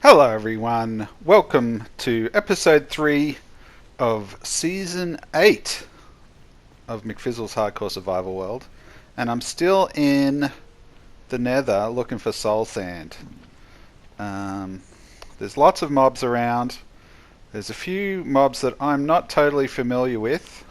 Hello everyone, welcome to episode 3 of season 8 of McFizzle's Hardcore Survival World, and I'm still in the Nether looking for soul sand. There's lots of mobs around. There's a few mobs that I'm not totally familiar with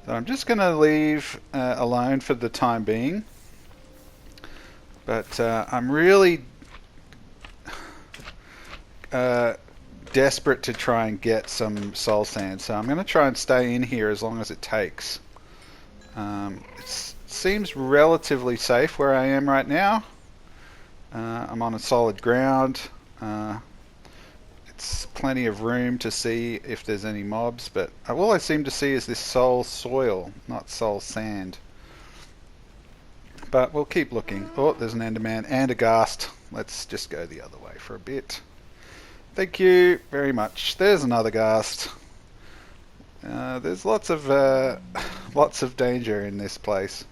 that I'm just going to leave alone for the time being, but I'm really desperate to try and get some soul sand, so I'm going to try and stay in here as long as it takes. It seems relatively safe where I am right now. I'm on a solid ground. It's plenty of room to see if there's any mobs, but all I seem to see is this soul soil, not soul sand. But we'll keep looking. Oh, there's an enderman and a ghast. Let's just go the other way for a bit. Thank you very much. There's another ghast. There's lots of danger in this place.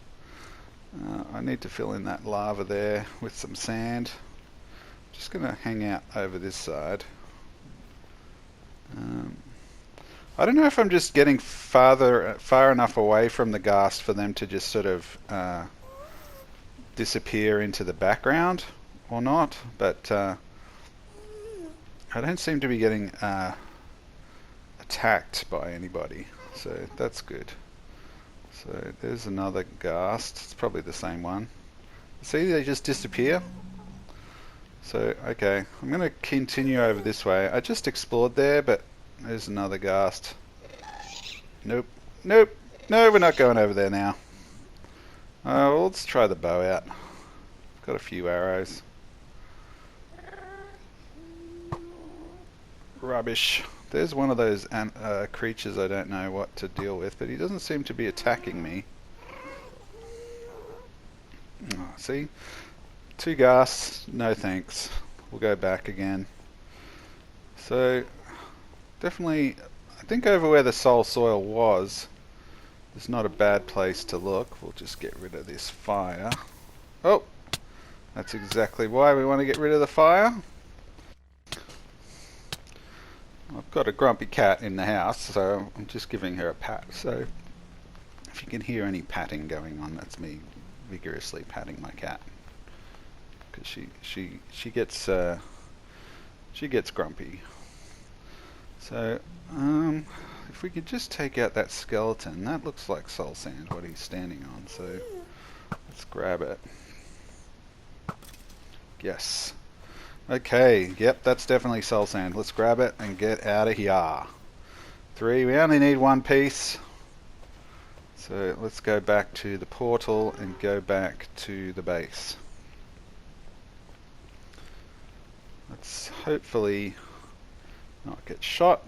I need to fill in that lava there with some sand. Just going to hang out over this side. I don't know if I'm just getting far enough away from the ghast for them to just sort of disappear into the background or not, but I don't seem to be getting attacked by anybody, so that's good. So there's another ghast. It's probably the same one. See, they just disappear. So, okay, I'm going to continue over this way. I just explored there, but there's another ghast. Nope. Nope. No, we're not going over there now. Well, let's try the bow out. Got a few arrows. Rubbish. There's one of those creatures I don't know what to deal with, but he doesn't seem to be attacking me. Oh, see? 2 ghasts, no thanks. We'll go back again. So, definitely, I think over where the soul soil was, it's not a bad place to look. We'll just get rid of this fire. Oh! That's exactly why we want to get rid of the fire. I've got a grumpy cat in the house, so I'm just giving her a pat. So if you can hear any patting going on, that's me vigorously patting my cat, because she gets grumpy. So if we could just take out that skeleton, that looks like soul sand what he's standing on. So let's grab it. Yes. Okay, yep, that's definitely soul sand. Let's grab it and get out of here. 3, we only need 1 piece. So let's go back to the portal and go back to the base. Let's hopefully not get shot.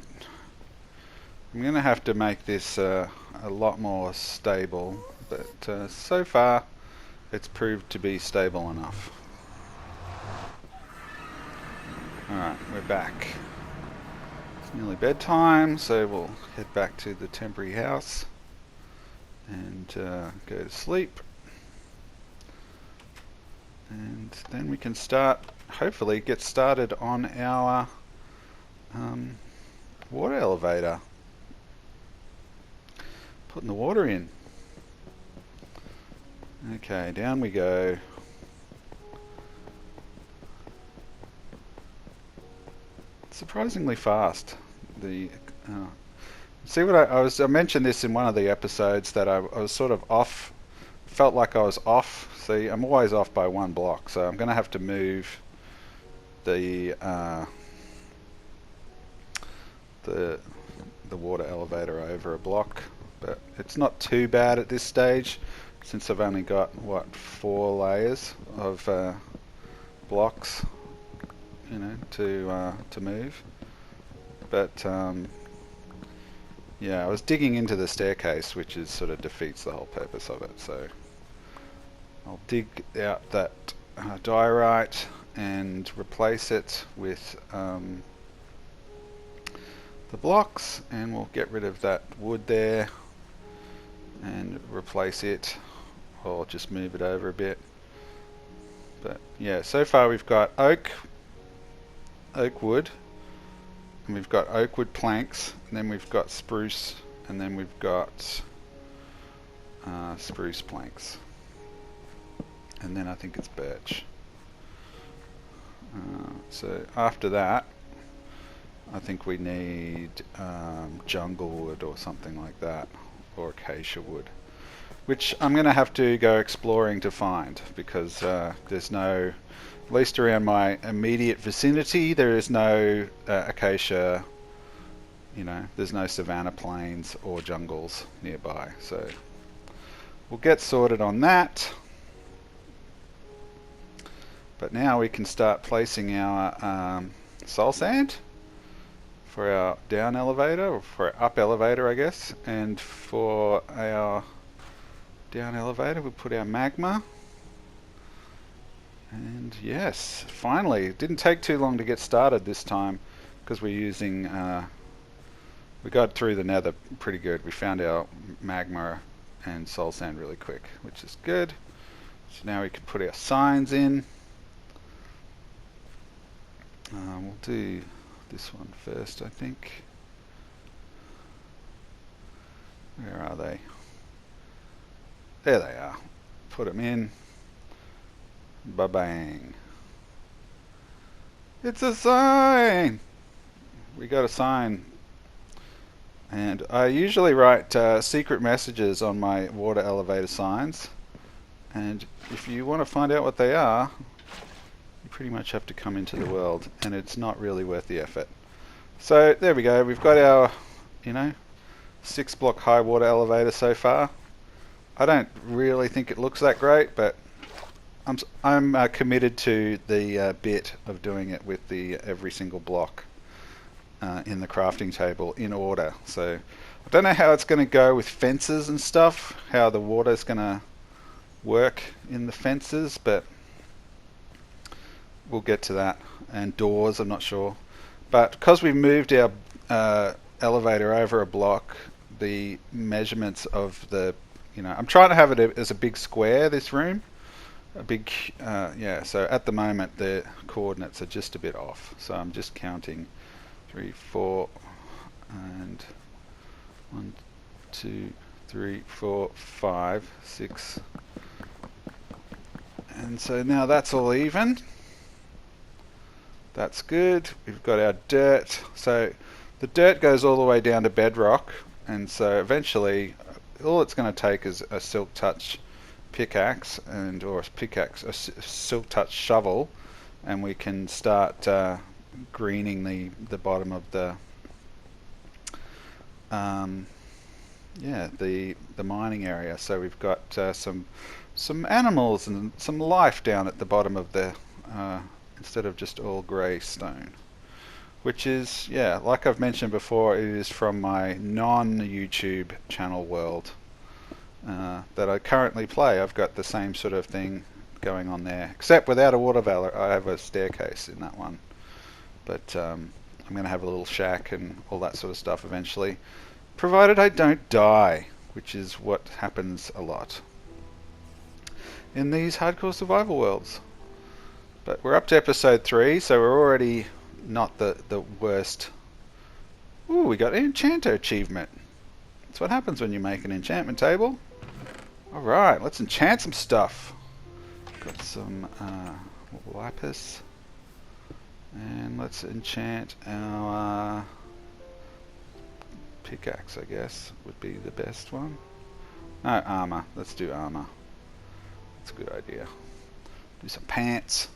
I'm going to have to make this a lot more stable, but so far it's proved to be stable enough. Alright, we're back. It's nearly bedtime, so we'll head back to the temporary house and go to sleep. And then we can hopefully get started on our water elevator. Putting the water in. Okay, down we go. Surprisingly fast. See what I mentioned this in one of the episodes that I was sort of off. Felt like I was off. See, I'm always off by 1 block, so I'm going to have to move the water elevator over a block. But it's not too bad at this stage, since I've only got 4 layers of blocks, to move. But yeah, I was digging into the staircase, which sort of defeats the whole purpose of it. So I'll dig out that diorite and replace it with the blocks, and we'll get rid of that wood there and replace it, or just move it over a bit. But yeah, so far we've got oak, oak wood, and we've got oak wood planks, and then we've got spruce, and then we've got spruce planks, and then I think it's birch. So after that, I think we need jungle wood or something like that, or acacia wood, which I'm going to have to go exploring to find, because there's no, at least around my immediate vicinity, there is no acacia, there's no savanna plains or jungles nearby. So we'll get sorted on that. But now we can start placing our soul sand for our down elevator, or for our up elevator, I guess. And for our down elevator, we'll put our magma. And yes, finally, it didn't take too long to get started this time, because we're using, we got through the nether pretty good. We found our magma and soul sand really quick, which is good. So now we can put our signs in. We'll do this one first, I think. Where are they? There they are. Put them in. Ba-bang. It's a sign! We got a sign. And I usually write secret messages on my water elevator signs. And if you want to find out what they are, you pretty much have to come into the world, and it's not really worth the effort. So there we go. We've got our, 6-block high water elevator so far. I don't really think it looks that great, but I'm committed to the bit of doing it with the every single block in the crafting table in order. So I don't know how it's going to go with fences and stuff, how the water's going to work in the fences, but we'll get to that. And doors, I'm not sure. But because we've moved our elevator over a block, the measurements of the, I'm trying to have it as a big square, this room. A big, so at the moment the coordinates are just a bit off. So I'm just counting 3, 4, and 1, 2, 3, 4, 5, 6. And so now that's all even. That's good. We've got our dirt. So the dirt goes all the way down to bedrock, and so eventually all it's going to take is a silk touch pickaxe, or a silk touch shovel, and we can start greening the bottom of the the mining area. So we've got some animals and some life down at the bottom of the instead of just all grey stone, which is, like I've mentioned before, it is from my non-YouTube channel world that I currently play. I've got the same sort of thing going on there, except without a water valley. I have a staircase in that one, but I'm going to have a little shack and all that sort of stuff eventually, provided I don't die, which is what happens a lot in these hardcore survival worlds. But we're up to episode 3, so we're already not the worst. Ooh, we got an enchanter achievement. That's what happens when you make an enchantment table. Alright, let's enchant some stuff. Got some lapis. And let's enchant our pickaxe, I guess, would be the best one. No, armor. Let's do armor. That's a good idea. Do some pants.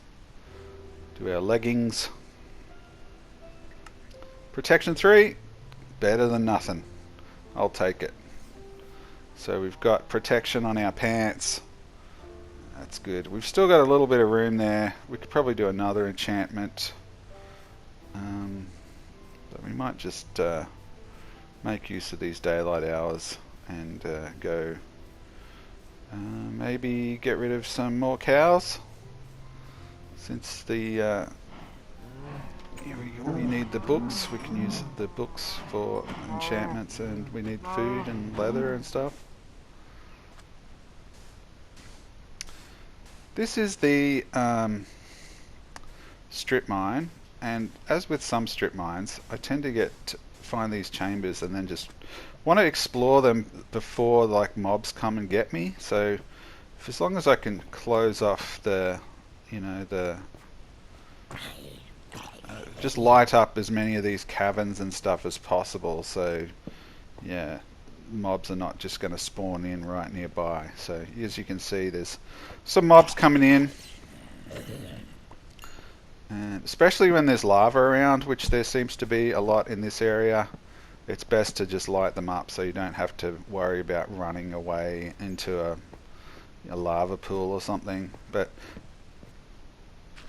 Do our leggings. Protection 3, better than nothing. I'll take it. So we've got protection on our pants. That's good. We've still got a little bit of room there. We could probably do another enchantment. But we might just make use of these daylight hours and go maybe get rid of some more cows. Since the we need the books, we can use the books for enchantments, and we need food and leather and stuff. This is the strip mine, and as with some strip mines, I tend to find these chambers and then just want to explore them before like mobs come and get me. So as long as I can close off the, you know, just light up as many of these caverns and stuff as possible, so yeah, mobs are not just going to spawn in right nearby. So as you can see, there's some mobs coming in, and especially when there's lava around, which there seems to be a lot in this area, it's best to just light them up so you don't have to worry about running away into a lava pool or something. But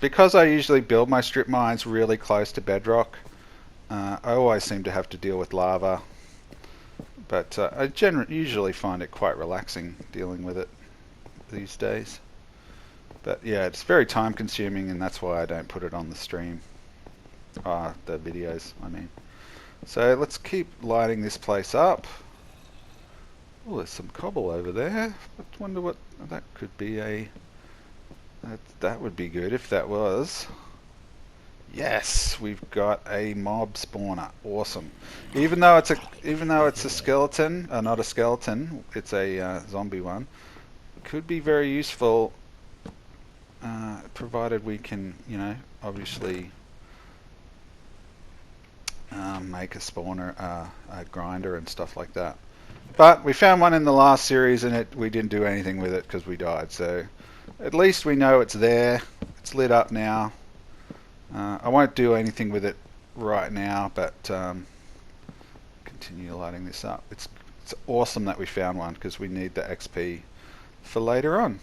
because I usually build my strip mines really close to bedrock, I always seem to have to deal with lava. But I usually find it quite relaxing dealing with it these days. But yeah, it's very time consuming, and that's why I don't put it on the stream. The videos, I mean. So let's keep lighting this place up. Oh, there's some cobble over there. I wonder what that could be. That would be good if that was. Yes, we've got a mob spawner. Awesome. Even though it's a skeleton, not a skeleton, it's a zombie one. Could be very useful, provided we can, you know, obviously make a spawner, a grinder and stuff like that. But we found one in the last series, and we didn't do anything with it because we died. So at least we know it's there. It's lit up now. I won't do anything with it right now, but continue lighting this up. It's awesome that we found one because we need the XP for later on.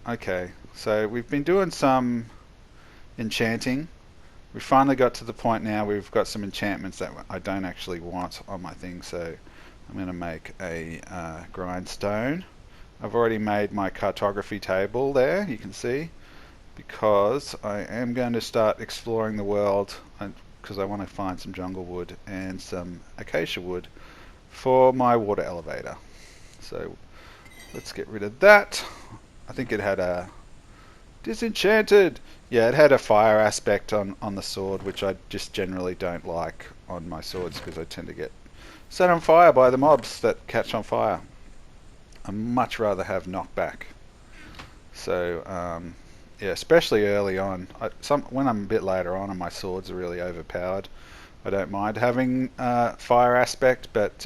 Okay, so we've been doing some enchanting. We finally got to the point now where we've got some enchantments that I don't actually want on my thing, so I'm going to make a grindstone. I've already made my cartography table there, you can see, because I am going to start exploring the world because I want to find some jungle wood and some acacia wood for my water elevator. So let's get rid of that. I think it had a disenchanted. Yeah, it had a fire aspect on the sword, which I just generally don't like on my swords because I tend to get set on fire by the mobs that catch on fire. I much rather have knockback. So yeah, especially early on. When I'm a bit later on and my swords are really overpowered, I don't mind having fire aspect, but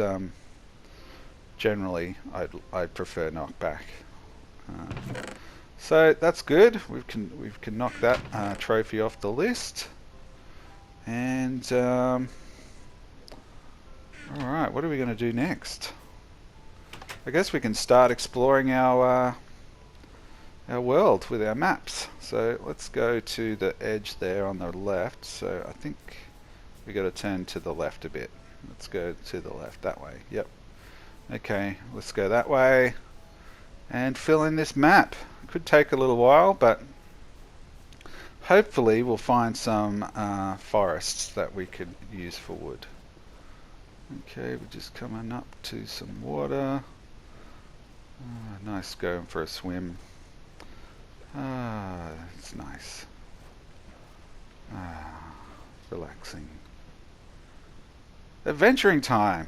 generally I'd prefer knockback. So that's good. We can knock that trophy off the list. And all right, what are we going to do next? I guess we can start exploring our world with our maps. So let's go to the edge there on the left. So I think we got to turn to the left a bit. Let's go to the left that way. Yep. Okay, let's go that way and fill in this map. Could take a little while, but hopefully we'll find some forests that we could use for wood. Okay, we're just coming up to some water. Nice going for a swim. It's nice. Relaxing. Adventuring time.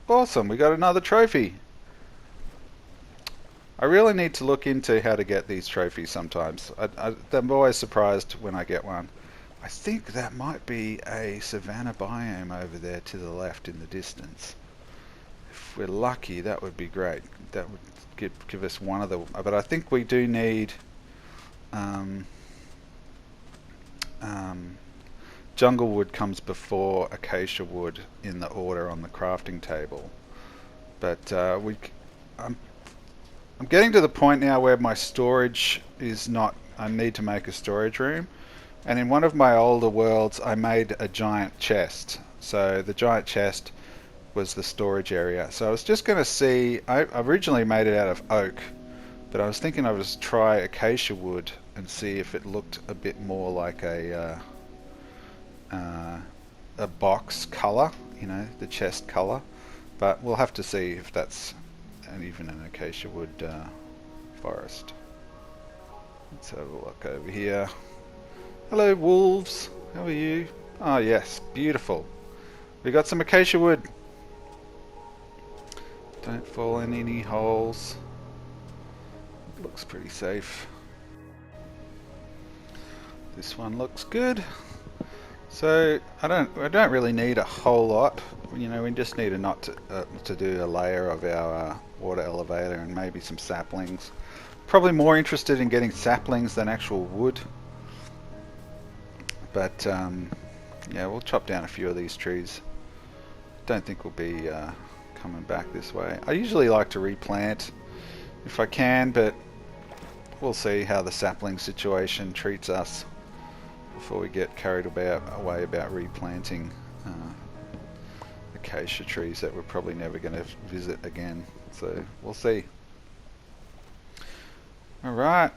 Awesome, we got another trophy. I really need to look into how to get these trophies sometimes. I'm always surprised when I get one. I think that might be a Savanna biome over there to the left in the distance. If we're lucky, that would be great. That would give us one of the... But I think we do need... jungle wood comes before acacia wood in the order on the crafting table. But I'm getting to the point now where my storage is not... I need to make a storage room. And in one of my older worlds, I made a giant chest. So the giant chest was the storage area. So I was just going to see... I originally made it out of oak. But I was thinking I would just try acacia wood and see if it looked a bit more like a box colour. You know, the chest colour. But we'll have to see if that's... and even an acacia wood forest. Let's have a look over here. Hello, wolves. How are you? Oh, yes. Beautiful. We got some acacia wood. Don't fall in any holes. Looks pretty safe. This one looks good. So I don't really need a whole lot. You know, we just need a knot to do a layer of our water elevator and maybe some saplings. Probably more interested in getting saplings than actual wood. But yeah, we'll chop down a few of these trees. Don't think we'll be coming back this way. I usually like to replant if I can, but we'll see how the sapling situation treats us before we get carried away about replanting acacia trees that we're probably never going to visit again. So we'll see. Alright,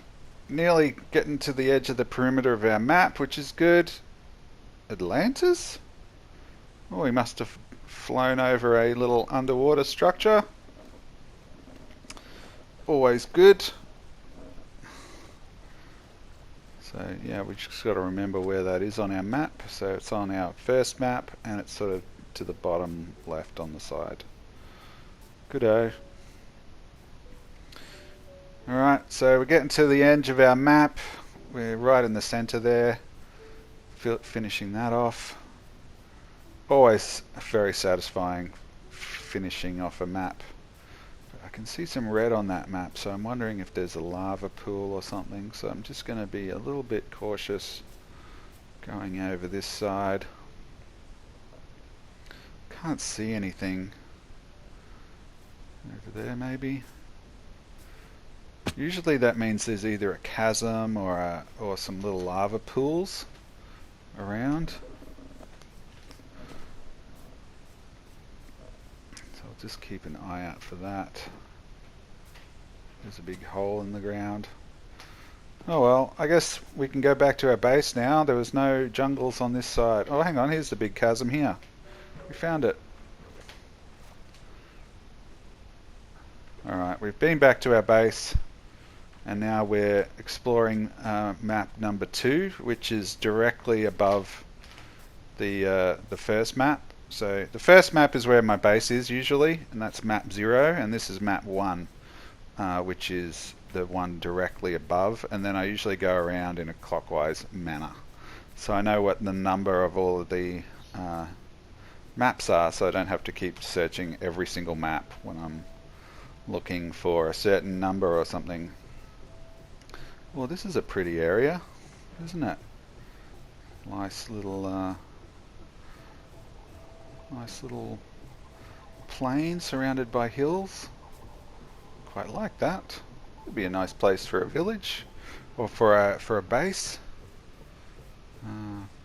nearly getting to the edge of the perimeter of our map, which is good. Atlantis? Oh, we must have flown over a little underwater structure. Always good. So yeah, we just got to remember where that is on our map. So it's on our first map and it's sort of to the bottom left on the side. Good-o. Alright, so we're getting to the edge of our map. We're right in the center there. Finishing that off. Always very satisfying finishing off a map. But I can see some red on that map, so I'm wondering if there's a lava pool or something. So I'm just going to be a little bit cautious going over this side. Can't see anything over there maybe. Usually that means there's either a chasm or some little lava pools around. So I'll just keep an eye out for that. There's a big hole in the ground. Oh well, I guess we can go back to our base now. There was no jungles on this side. Oh, hang on, here's the big chasm here. We found it. Alright, we've been back to our base. And now we're exploring map number 2, which is directly above the first map. So the first map is where my base is usually, and that's map 0, and this is map 1, which is the one directly above, and then I usually go around in a clockwise manner. So I know what the number of all of the maps are, so I don't have to keep searching every single map when I'm looking for a certain number or something. Well, this is a pretty area, isn't it? Nice little plain surrounded by hills. Quite like that. Would be a nice place for a village, or for a base.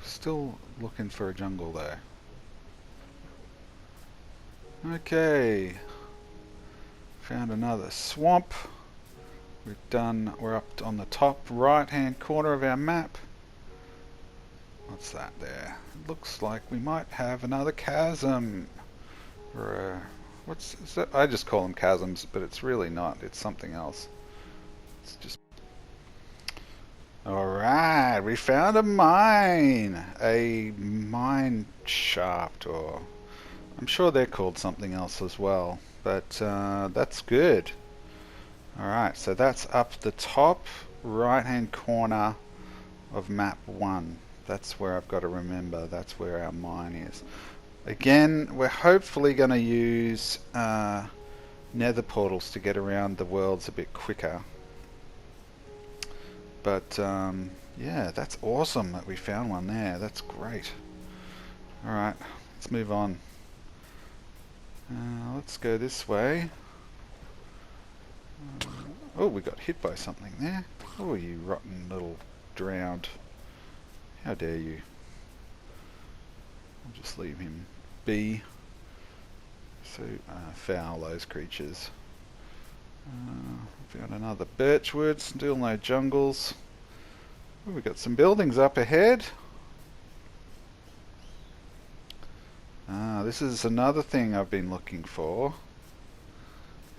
Still looking for a jungle though. Okay, found another swamp. We're up on the top right hand corner of our map. What's that there? It looks like we might have another chasm. Or what's is that? I just call them chasms, but it's really not. It's something else. It's just... Alright, we found a mine. A mine shaft, or I'm sure they're called something else as well. But that's good. Alright, so that's up the top right hand corner of map 1. That's where I've got to remember, that's where our mine is. Again, we're hopefully going to use nether portals to get around the worlds a bit quicker. But yeah, that's awesome that we found one there. That's great. Alright, let's move on. Let's go this way. Oh, we got hit by something there. Oh, you rotten little drowned. How dare you. I'll just leave him be. So foul, those creatures. Found another birchwood, still no jungles. Oh, we got some buildings up ahead. This is another thing I've been looking for.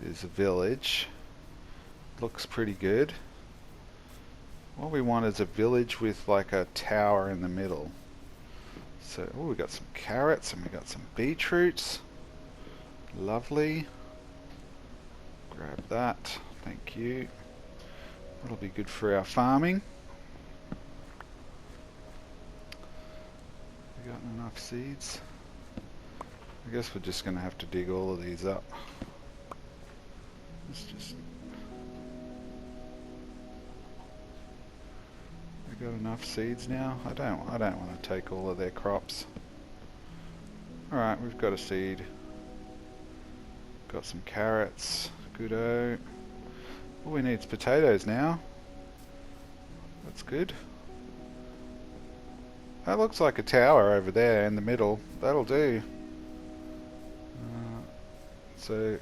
Is a village. Looks pretty good. What we want is a village with like a tower in the middle. So, oh, we got some carrots and we got some beetroots. Lovely. Grab that. Thank you. That'll be good for our farming. We got enough seeds? I guess we're just going to have to dig all of these up. Let's just... We got enough seeds now? I don't want to take all of their crops. Alright, we've got a seed. Got some carrots. Good-o. All we need is potatoes now. That's good. That looks like a tower over there in the middle. That'll do. So,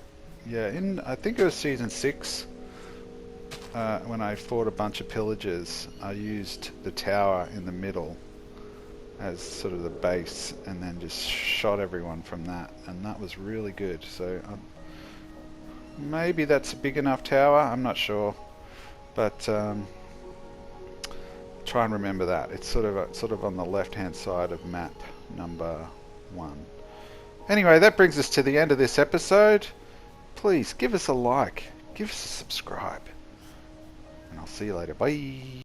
yeah, I think it was season 6, when I fought a bunch of pillagers, I used the tower in the middle as sort of the base, and then just shot everyone from that, and that was really good. So, maybe that's a big enough tower, I'm not sure, but try and remember that. It's sort of on the left-hand side of map number 1. Anyway, that brings us to the end of this episode. Please give us a like, give us a subscribe, and I'll see you later. Bye.